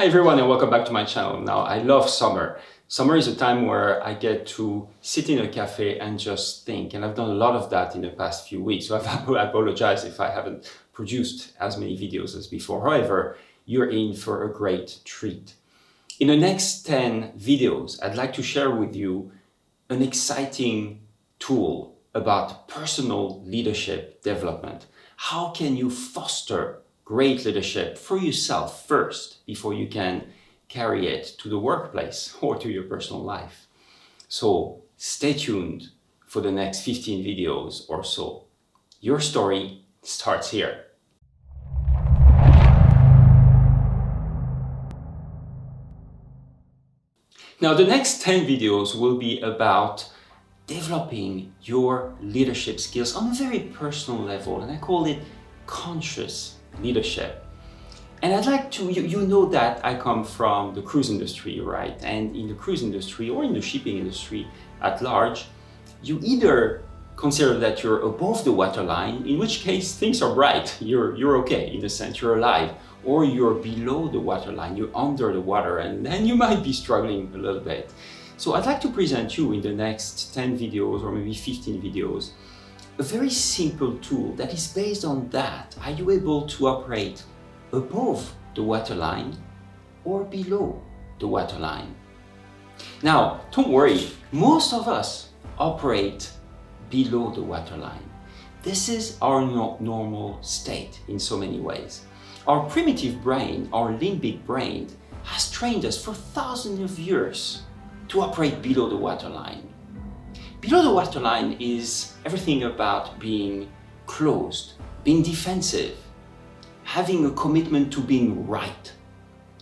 Hi everyone and welcome back to my channel. Now, I love summer. Summer is a time where I get to sit in a cafe and just think, and I've done a lot of that in the past few weeks, so I apologize if I haven't produced as many videos as before. However, you're in for a great treat. In the next 10 videos, I'd like to share with you an exciting tool about personal leadership development. How can you foster great leadership for yourself first before you can carry it to the workplace or to your personal life? So stay tuned for the next 15 videos or so. Your story starts here. Now, the next 10 videos will be about developing your leadership skills on a very personal level, and I call it conscious leadership. And I'd like to, you know that I come from the cruise industry, right? And in the cruise industry or in the shipping industry at large, you either consider that you're above the waterline, in which case things are bright, you're okay, in a sense, you're alive, or you're below the waterline, you're under the water, and then you might be struggling a little bit. So I'd like to present you in the next 10 videos or maybe 15 videos a very simple tool that is based on that. Are you able to operate above the waterline or below the waterline? Now, don't worry, most of us operate below the waterline. This is our normal state in so many ways. Our primitive brain, our limbic brain, has trained us for thousands of years to operate below the waterline. Below the waterline is everything about being closed, being defensive, having a commitment to being right.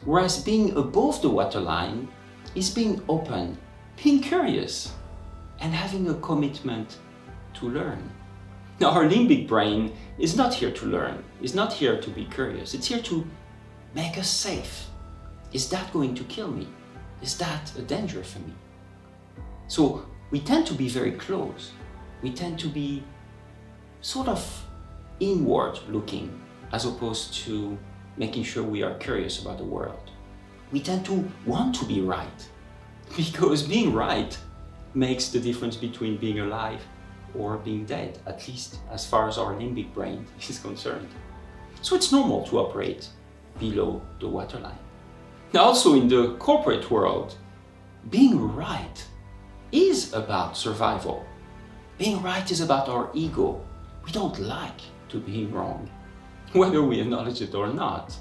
Whereas being above the waterline is being open, being curious, and having a commitment to learn. Now, our limbic brain is not here to learn, is not here to be curious, it's here to make us safe. Is that going to kill me? Is that a danger for me? So we tend to be very close. We tend to be sort of inward looking as opposed to making sure we are curious about the world. We tend to want to be right because being right makes the difference between being alive or being dead, at least as far as our limbic brain is concerned. So it's normal to operate below the waterline. Now, also in the corporate world, being right is about survival. Being right is about our ego. We don't like to be wrong, whether we acknowledge it or not.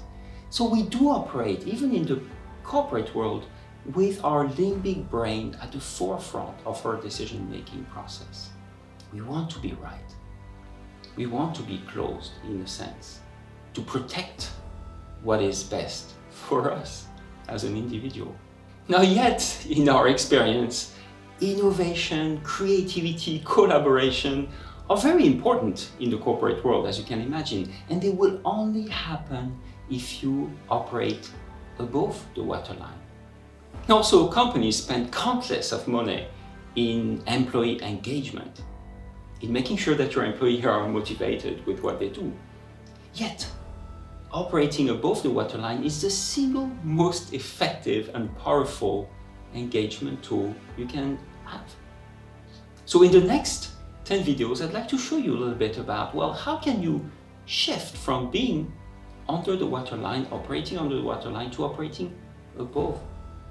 So we do operate, even in the corporate world, with our limbic brain at the forefront of our decision-making process. We want to be right. We want to be closed, in a sense, to protect what is best for us as an individual. Now, yet, in our experience, innovation, creativity, collaboration are very important in the corporate world, as you can imagine, and they will only happen if you operate above the waterline. Also, companies spend countless of money in employee engagement, in making sure that your employees are motivated with what they do. Yet, operating above the waterline is the single most effective and powerful engagement tool you can have. So in the next 10 videos, I'd like to show you a little bit about, well, how can you shift from being under the waterline, operating under the waterline, to operating above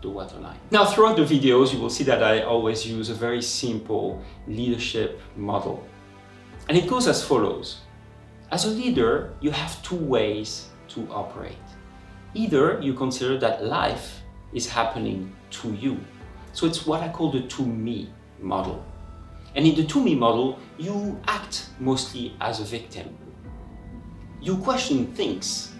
the waterline. Now, throughout the videos, you will see that I always use a very simple leadership model. And it goes as follows. As a leader, you have two ways to operate. Either you consider that life is happening to you. So it's what I call the to-me model. And in the to-me model, you act mostly as a victim. You question things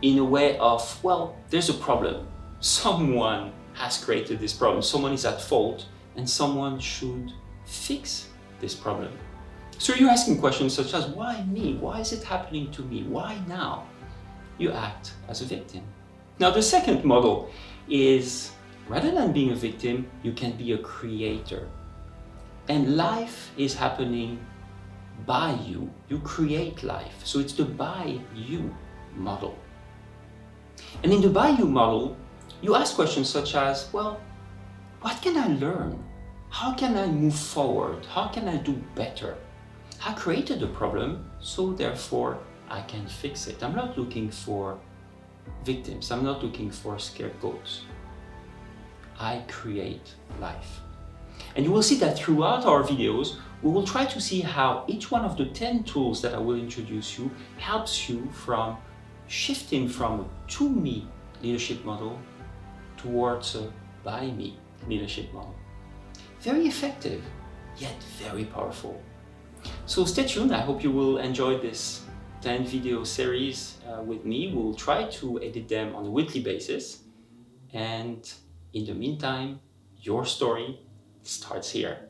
in a way of, well, there's a problem. Someone has created this problem. Someone is at fault, and someone should fix this problem. So you're asking questions such as, why me? Why is it happening to me? Why now? You act as a victim. Now, the second model is, rather than being a victim, you can be a creator. And life is happening by you. You create life. So it's the by you model. And in the by you model, you ask questions such as, well, what can I learn? How can I move forward? How can I do better? I created a problem, so therefore I can fix it. I'm not looking for victims. I'm not looking for scapegoats. I create life. And you will see that throughout our videos, we will try to see how each one of the 10 tools that I will introduce you helps you from shifting from a to-me leadership model towards a by-me leadership model. Very effective, yet very powerful. So stay tuned. I hope you will enjoy this 10 video series with me. We'll try to edit them on a weekly basis. And in the meantime, your story starts here.